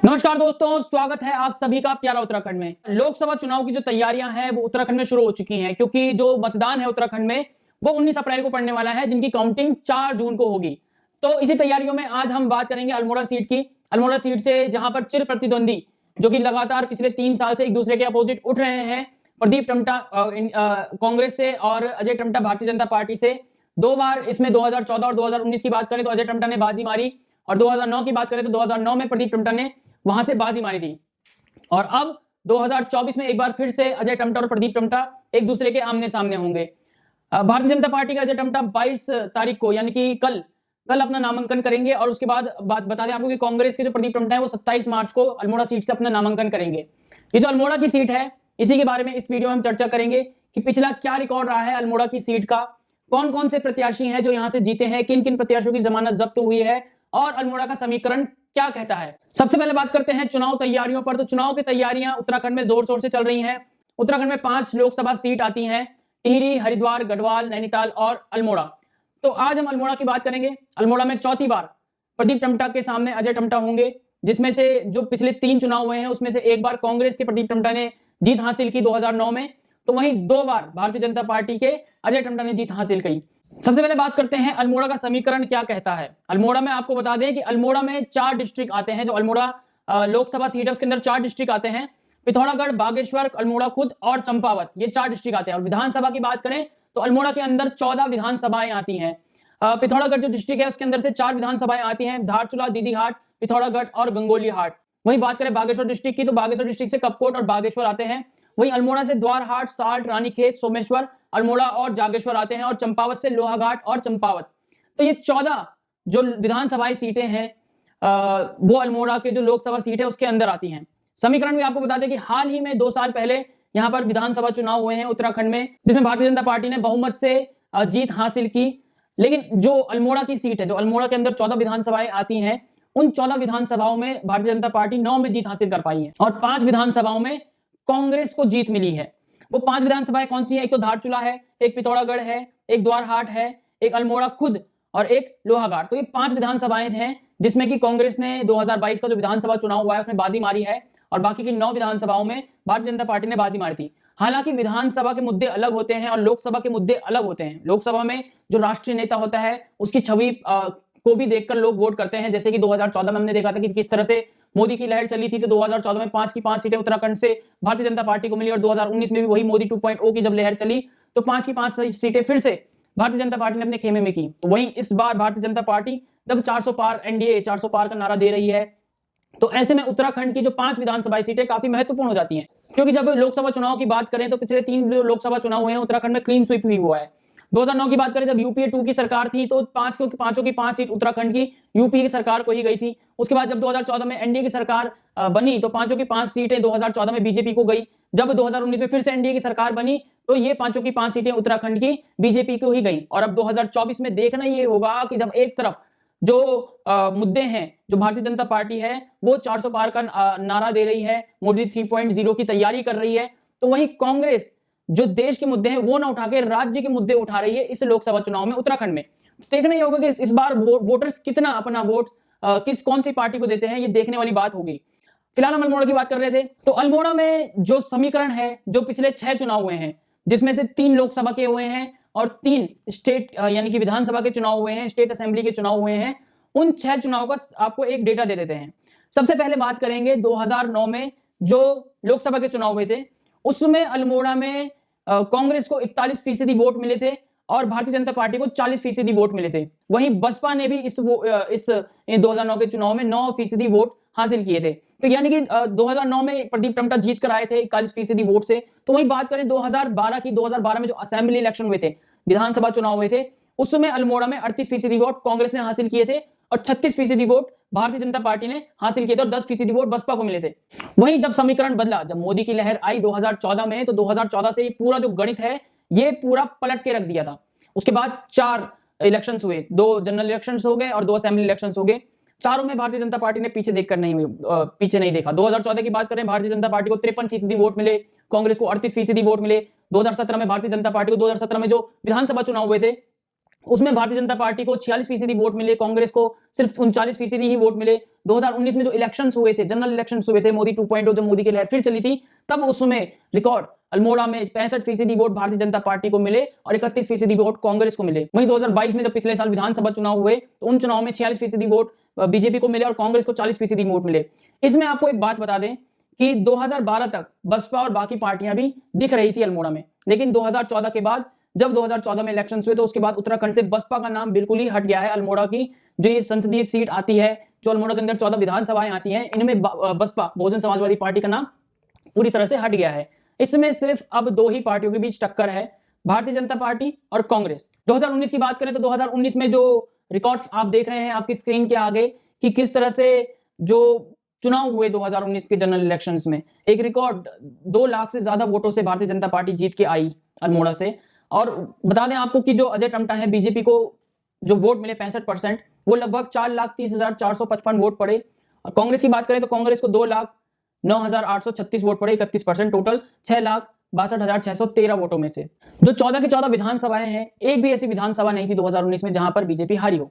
नमस्कार दोस्तों, स्वागत है आप सभी का प्यारा उत्तराखंड में। लोकसभा चुनाव की जो तैयारियां हैं वो उत्तराखंड में शुरू हो चुकी हैं, क्योंकि जो मतदान है उत्तराखंड में वो 19 अप्रैल को पड़ने वाला है, जिनकी काउंटिंग 4 जून को होगी। तो इसी तैयारियों में आज हम बात करेंगे अल्मोड़ा सीट की। अल्मोड़ा सीट से जहां पर चिर प्रतिद्वंदी जो कि लगातार पिछले 3 साल से एक दूसरे के अपोजिट उठ रहे हैं, प्रदीप टम्टा कांग्रेस से और अजय टम्टा भारतीय जनता पार्टी से। 2 बार इसमें 2014 और 2019 की बात करें तो अजय टम्टा ने बाजी मारी, और 2009 की बात करें तो 2009 में प्रदीप टम्टा ने वहां से बाजी मारी थी। और अब 2024 में एक बार फिर से अजय टम्टा और प्रदीप टम्टा एक दूसरे के आमने सामने होंगे। भारतीय जनता पार्टी का अजय टम्टा 22 तारीख को यानी कि कल अपना नामांकन करेंगे, और उसके बाद बात बता दें आपको कि कांग्रेस के जो प्रदीप टम्टा है वो 27 मार्च को अल्मोड़ा सीट से अपना नामांकन करेंगे। ये जो अल्मोड़ा की सीट है इसी के बारे में इस वीडियो में हम चर्चा करेंगे कि पिछला क्या रिकॉर्ड रहा है अल्मोड़ा की सीट का, कौन कौन से प्रत्याशी हैं जो यहां से जीते हैं, किन किन प्रत्याशियों की जमानत जब्त हुई है और अल्मोड़ा का समीकरण क्या कहता है। सबसे पहले बात करते हैं चुनाव तैयारियों पर। तो चुनाव की तैयारियां उत्तराखंड में जोर शोर से चल रही हैं। उत्तराखंड में 5 लोकसभा सीट आती हैं, टिहरी, हरिद्वार, गढ़वाल, नैनीताल और अल्मोड़ा। तो आज हम अल्मोड़ा की बात करेंगे। अल्मोड़ा में चौथी बार प्रदीप टम्टा के सामने अजय टम्टा होंगे, जिसमें से जो पिछले 3 चुनाव हुए हैं उसमें से एक बार कांग्रेस के प्रदीप टम्टा ने जीत हासिल की 2009 में, तो वहीं 2 बार भारतीय जनता पार्टी के अजय टम्टा ने जीत हासिल की। सबसे पहले बात करते हैं अल्मोड़ा का समीकरण क्या कहता है। अल्मोड़ा में आपको बता दें कि अल्मोड़ा में 4 डिस्ट्रिक्ट आते हैं। जो अल्मोड़ा लोकसभा सीट है उसके अंदर 4 डिस्ट्रिक्ट आते हैं, पिथौरागढ़, बागेश्वर, अल्मोड़ा खुद और चंपावत, ये 4 डिस्ट्रिक्ट आते हैं। और विधानसभा की बात करें तो अल्मोड़ा के अंदर 14 विधानसभाएं आती हैं। पिथौरागढ़ जो डिस्ट्रिक्ट है उसके अंदर से 4 विधानसभाएं आती हैं, धारचूला, दीदीहाट, पिथौरागढ़ और गंगोली हाट। वहीं बात करें बागेश्वर डिस्ट्रिक्ट की तो बागेश्वर डिस्ट्रिक्ट से कपकोट और बागेश्वर आते हैं। वहीं अल्मोड़ा से द्वारहाट, साल्ट, रानीखेत, सोमेश्वर, अल्मोड़ा और जागेश्वर आते हैं, और चंपावत से लोहाघाट और चंपावत। तो ये 14 जो विधानसभाएं सीटें हैं वो अल्मोड़ा के जो लोकसभा सीट है उसके अंदर आती हैं। समीकरण भी आपको बता दें कि हाल ही में 2 साल पहले यहां पर विधानसभा चुनाव हुए हैं उत्तराखंड में, जिसमें भारतीय जनता पार्टी ने बहुमत से जीत हासिल की। लेकिन जो अल्मोड़ा की सीट है, जो अल्मोड़ा के अंदर 14 विधानसभाएं आती हैं, उन 14 विधानसभाओं में भारतीय जनता पार्टी 9 में जीत हासिल कर पाई है, और 5 विधानसभाओं में कांग्रेस को जीत मिली है। वो 5 विधानसभाएं कौन सी हैं? एक तो धारचूला है, एक पिथौरागढ़ है, एक द्वारहाट है, एक अल्मोड़ा खुद और एक लोहाघाट। तो ये 5 विधानसभाएं हैं जिसमें कि कांग्रेस ने 2022 का जो विधानसभा चुनाव हुआ है उसमें बाजी मारी है, और बाकी की 9 विधानसभाओं में भारतीय जनता पार्टी ने बाजी मारी थी। हालांकि विधानसभा के मुद्दे अलग होते हैं और लोकसभा के मुद्दे अलग होते हैं। लोकसभा में जो राष्ट्रीय नेता होता है उसकी छवि को भी देखकर लोग वोट करते हैं। जैसे कि 2014 में हमने देखा था कि किस तरह से मोदी की लहर चली थी, तो 2014 में 5 की 5 सीटें उत्तराखंड से भारतीय जनता पार्टी को मिली, और 2019 में भी वही मोदी 2.0 की जब लहर चली तो 5 की 5 सीटें फिर से भारतीय जनता पार्टी ने अपने खेमे में की। तो वहीं इस बार भारतीय जनता पार्टी जब 400 पार एनडीए 400 पार का नारा दे रही है, तो ऐसे में उत्तराखंड की जो 5 विधानसभा सीटें काफी महत्वपूर्ण हो जाती हैं। क्योंकि जब लोकसभा चुनाव की बात करें तो पिछले 3 जो लोकसभा चुनाव हुए हैं उत्तराखंड में क्लीन स्वीप हुआ है। 2009 की बात करें जब यूपीए 2 की सरकार थी तो पांचों की 5 सीट उत्तराखंड की यूपीए की सरकार को ही गई थी। उसके बाद जब 2014 में एनडीए की सरकार बनी तो 5 की 5 सीटें 2014 में बीजेपी को गई। जब 2019 में फिर से एनडीए की सरकार बनी तो ये 5 की 5 सीटें उत्तराखंड की बीजेपी को ही गई। और अब 2024 में देखना ये होगा कि जब एक तरफ जो मुद्दे हैं, जो भारतीय जनता पार्टी है वो 400 पार का नारा दे रही है, मोदी 3.0 की तैयारी कर रही है, तो वहीं कांग्रेस जो देश के मुद्दे हैं वो ना उठा के राज्य के मुद्दे उठा रही है इस लोकसभा चुनाव में उत्तराखंड में। देखना ये होगा कि इस बार वोटर्स कितना अपना वोट कौन सी पार्टी को देते हैं, ये देखने वाली बात होगी। फिलहाल हम अल्मोड़ा की बात कर रहे थे, तो अल्मोड़ा में जो समीकरण है, जो पिछले 6 चुनाव हुए हैं जिसमें से 3 लोकसभा के हुए हैं और 3 स्टेट यानी कि विधानसभा के चुनाव हुए हैं, स्टेट असेंबली के चुनाव हुए हैं, उन 6 चुनाव का आपको एक डेटा दे देते हैं। सबसे पहले बात करेंगे 2009 में जो लोकसभा के चुनाव हुए थे, उसमें अल्मोड़ा में कांग्रेस को 41% वोट मिले थे और भारतीय जनता पार्टी को 40% वोट मिले थे। वहीं बसपा ने भी इस 2009 के चुनाव में 9% वोट हासिल किए थे। तो यानी कि 2009 में प्रदीप टम्टा जीत कर आए थे 41% वोट से। तो वहीं बात करें 2012 में जो असेंबली इलेक्शन हुए थे, विधानसभा चुनाव हुए थे, उसमें अल्मोड़ा में 38% वोट कांग्रेस ने हासिल किए थे और 36% वोट भारतीय जनता पार्टी ने हासिल किए थे और 10% वोट बसपा को मिले थे। वहीं जब समीकरण बदला, जब मोदी की लहर आई 2014 में, तो 2014 से पूरा जो गणित है ये पूरा पलट के रख दिया था। उसके बाद 4 इलेक्शंस हुए, 2 जनरल इलेक्शंस हो गए और 2 असेंबली इलेक्शंस हो गए। चारों में भारतीय जनता पार्टी ने पीछे नहीं देखा। 2014 की बात करें, भारतीय जनता पार्टी को 53% वोट मिले, कांग्रेस को 38% वोट मिले। 2017 में भारतीय जनता पार्टी को 2017 में जो विधानसभा चुनाव हुए थे उसमें भारतीय जनता पार्टी को 46% वोट मिले, कांग्रेस को सिर्फ 39% ही वोट मिले। 2019 में जो इलेक्शंस हुए थे, जनरल इलेक्शंस हुए थे, मोदी 2.0 जब मोदी की लहर फिर चली थी, तब उसमें रिकॉर्ड अल्मोड़ा में 65% वोट भारतीय जनता पार्टी को मिले और 31% वोट कांग्रेस को मिले। वहीं 2022 में जब पिछले साल विधानसभा चुनाव हुए तो उन चुनाव में 46% वोट बीजेपी को मिले और कांग्रेस को 40% वोट मिले। इसमें आपको एक बात बता दें कि 2012 तक बसपा और बाकी पार्टियां भी दिख रही थी अल्मोड़ा में, लेकिन 2014 के बाद, जब 2014 में इलेक्शंस हुए तो उसके बाद उत्तराखंड से बसपा का नाम बिल्कुल ही हट गया है। अल्मोड़ा की जो ये संसदीय सीट आती है, जो अल्मोड़ा के अंदर 14 विधानसभाएं आती हैं, इनमें बसपा, बहुजन समाजवादी पार्टी का नाम पूरी तरह से हट गया है। इसमें सिर्फ अब 2 ही पार्टियों के बीच टक्कर है, भारतीय जनता पार्टी और कांग्रेस। 2019 की बात करें तो 2019 में जो रिकॉर्ड आप देख रहे हैं आपकी स्क्रीन के आगे कि किस तरह से जो चुनाव हुए 2019 के जनरल इलेक्शंस में, एक रिकॉर्ड 2 लाख से ज्यादा वोटों से भारतीय जनता पार्टी जीत के आई अल्मोड़ा से। और बता दें आपको कि जो अजय टम्टा है, बीजेपी को जो वोट मिले 65%, वो लगभग 4,30,455 वोट पड़े। और कांग्रेस की बात करें तो कांग्रेस को 2,09,836 वोट पड़े, 31%, टोटल 6,62,613 वोटों में से। जो 14 की 14 विधानसभाएं हैं, एक भी ऐसी विधानसभा नहीं थी 2019 में जहां पर बीजेपी हारी हो।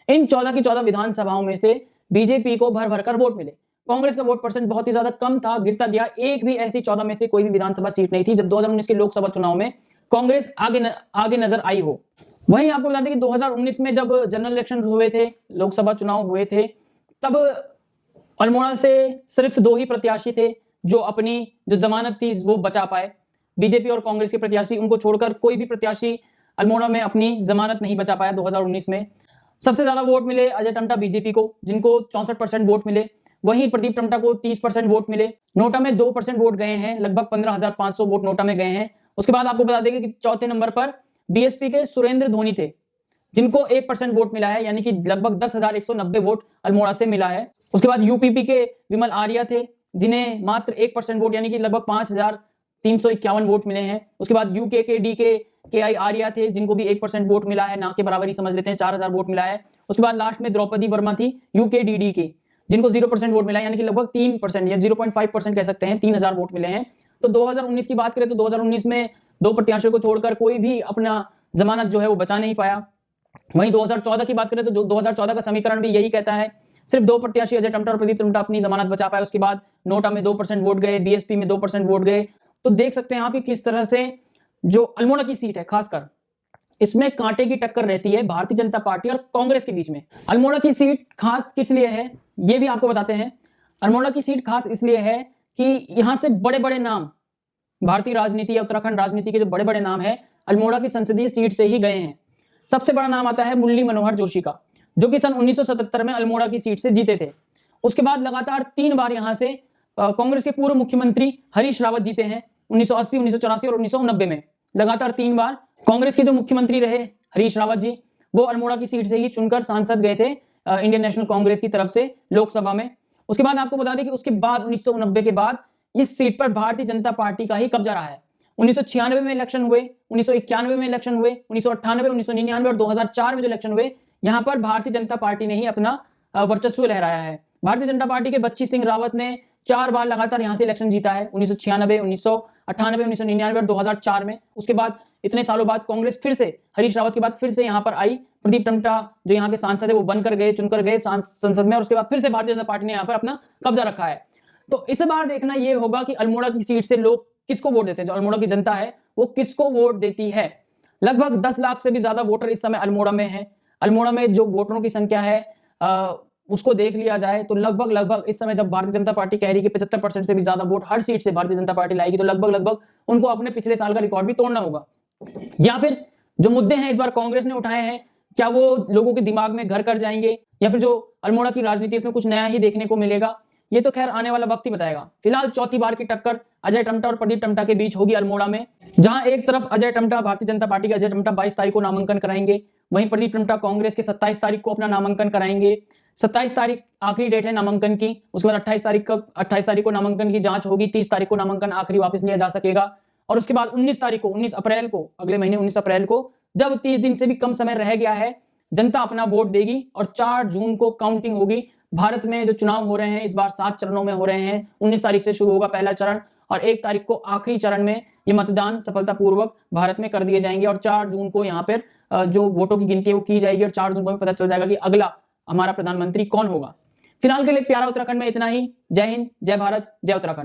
इन 14 की 14 विधानसभाओं में से बीजेपी को भर भर कर वोट मिले। कांग्रेस का वोट परसेंट बहुत ही ज्यादा कम था, गिरता गया। एक भी ऐसी 14 में से कोई भी विधानसभा सीट नहीं थी जब 2019 के लोकसभा चुनाव में कांग्रेस आगे नजर आई हो। वहीं आपको बता दें कि 2019 में जब जनरल इलेक्शन हुए थे, लोकसभा चुनाव हुए थे, तब अल्मोड़ा से सिर्फ 2 ही प्रत्याशी थे जो अपनी जो जमानत थी वो बचा पाए। बीजेपी और कांग्रेस के प्रत्याशी, उनको छोड़कर कोई भी प्रत्याशी अल्मोड़ा में अपनी जमानत नहीं बचा पाया 2019 में। सबसे ज्यादा वोट मिले अजय टम्टा बीजेपी को, जिनको 64% वोट मिले। वहीं प्रदीप टम्टा को 30% वोट मिले। नोटा में 2% वोट गए हैं, लगभग 15,500 वोट नोटा में गए हैं। उसके बाद आपको बता देंगे कि चौथे नंबर पर बीएसपी के सुरेंद्र धोनी थे, जिनको 1% वोट मिला है, यानी कि लगभग 10,190 वोट अल्मोड़ा से मिला है। उसके बाद यूपीपी के विमल आर्या थे, जिन्हें मात्र 1% वोट यानी कि लगभग 5,351 वोट मिले हैं। उसके बाद यूके के डी के आई आर्या थे, जिनको भी 1% वोट मिला है, ना के बराबर ही समझ लेते हैं, 4,000 वोट मिला है। उसके बाद लास्ट में द्रौपदी वर्मा थी यूके डीडी के, जिनको 0% वोट मिला है, यानी कि लगभग 3% या 0.5% कह सकते हैं, 3,000 वोट मिले हैं। तो 2019 की बात करें तो 2019 में 2 प्रत्याशियों को छोड़कर कोई भी अपना जमानत जो है वो बचा नहीं पाया। वहीं 2014 की बात करें तो जो 2014 का समीकरण भी यही कहता है, सिर्फ 2 प्रत्याशी अजय टम्टा और प्रदीप टम्टा अपनी जमानत बचा पाए। उसके बाद नोटा में 2% वोट गए, बीएसपी में 2% वोट गए। तो देख सकते हैं आप कि किस तरह से जो अल्मोड़ा की सीट है, खासकर इसमें कांटे की टक्कर रहती है भारतीय जनता पार्टी और कांग्रेस के बीच में। अल्मोड़ा की सीट खास किस लिए है ये भी आपको बताते हैं। अल्मोड़ा की सीट खास इसलिए है कि यहां से बड़े बड़े नाम, भारतीय राजनीति या उत्तराखंड राजनीति के जो बड़े बड़े नाम है, अल्मोड़ा की संसदीय सीट से ही गए हैं। सबसे बड़ा नाम आता है मुरली मनोहर जोशी का, जो कि सन 1977 में अल्मोड़ा की सीट से जीते थे। उसके बाद लगातार 3 बार यहां से कांग्रेस के पूर्व मुख्यमंत्री हरीश रावत जीते हैं, 1980, 1984 और 1990 में। लगातार 3 बार कांग्रेस के जो मुख्यमंत्री रहे हरीश रावत जी, वो अल्मोड़ा की सीट से ही चुनकर सांसद गए थे इंडियन नेशनल कांग्रेस की तरफ से लोकसभा में। उसके बाद आपको बता दें कि उसके बाद 1990 के बाद इस सीट पर भारतीय जनता पार्टी का ही कब्जा रहा है। 1996 में इलेक्शन हुए, 1991 में इलेक्शन हुए, 1998, 1999 और 2004 में जो इलेक्शन हुए, यहां पर भारतीय जनता पार्टी ने ही अपना वर्चस्व लहराया है। भारतीय जनता पार्टी के बच्ची सिंह रावत ने 4 बार लगातार यहां से इलेक्शन जीता है, 1996, 1998, 1999 और 2004 में। उसके बाद इतने सालों बाद कांग्रेस फिर से, हरीश रावत के बाद फिर से यहां पर आई। प्रदीप टम्टा जो यहाँ के सांसद है वो बनकर गए, चुनकर गए संसद में, और उसके बाद फिर से भारतीय जनता पार्टी ने यहाँ पर अपना कब्जा रखा है। तो इस बार देखना यह होगा कि अल्मोड़ा की सीट से लोग किसको वोट देते हैं, जो अल्मोड़ा की जनता है वो किसको वोट देती है। लगभग 10 लाख से भी ज्यादा वोटर इस समय अल्मोड़ा में है। अल्मोड़ा में जो वोटरों की संख्या है उसको देख लिया जाए तो लगभग इस समय जब भारतीय जनता पार्टी कह रही है कि 75% से भी ज्यादा वोट हर सीट से भारतीय जनता पार्टी लाएगी, तो लगभग उनको अपने पिछले साल का रिकॉर्ड भी तोड़ना होगा। या फिर जो मुद्दे हैं इस बार कांग्रेस ने उठाए हैं, क्या वो लोगों के दिमाग में घर कर जाएंगे, या फिर जो अल्मोड़ा की राजनीति इसमें कुछ नया ही देखने को मिलेगा, ये तो खैर आने वाला वक्त ही बताएगा। फिलहाल चौथी बार की टक्कर अजय टम्टा और प्रदीप टम्टा के बीच होगी अल्मोड़ा में, जहां एक तरफ अजय टम्टा, भारतीय जनता पार्टी के अजय टम्टा 22 तारीख को नामांकन कराएंगे, वहीं प्रदीप टम्टा कांग्रेस के 27 तारीख को अपना नामांकन कराएंगे। 27 तारीख आखिरी डेट है नामांकन की। उसके बाद 28 तारीख को नामांकन की जांच होगी, 30 तारीख को नामांकन आखिरी वापस लिया जा सकेगा, और उसके बाद 19 अप्रैल को, अगले महीने 19 अप्रैल को, जब 30 दिन से भी कम समय रह गया है, जनता अपना वोट देगी और 4 जून को काउंटिंग होगी। भारत में जो चुनाव हो रहे हैं इस बार 7 चरणों में हो रहे हैं। 19 तारीख से शुरू होगा पहला चरण और 1 तारीख को आखिरी चरण में ये मतदान सफलतापूर्वक भारत में कर दिए जाएंगे और 4 जून को यहाँ पर जो वोटों की गिनती है वो की जाएगी और 4 जून को हमें पता चल जाएगा कि अगला हमारा प्रधानमंत्री कौन होगा। फिलहाल के लिए प्यारा उत्तराखंड में इतना ही। जय हिंद, जय भारत, जय उत्तराखंड।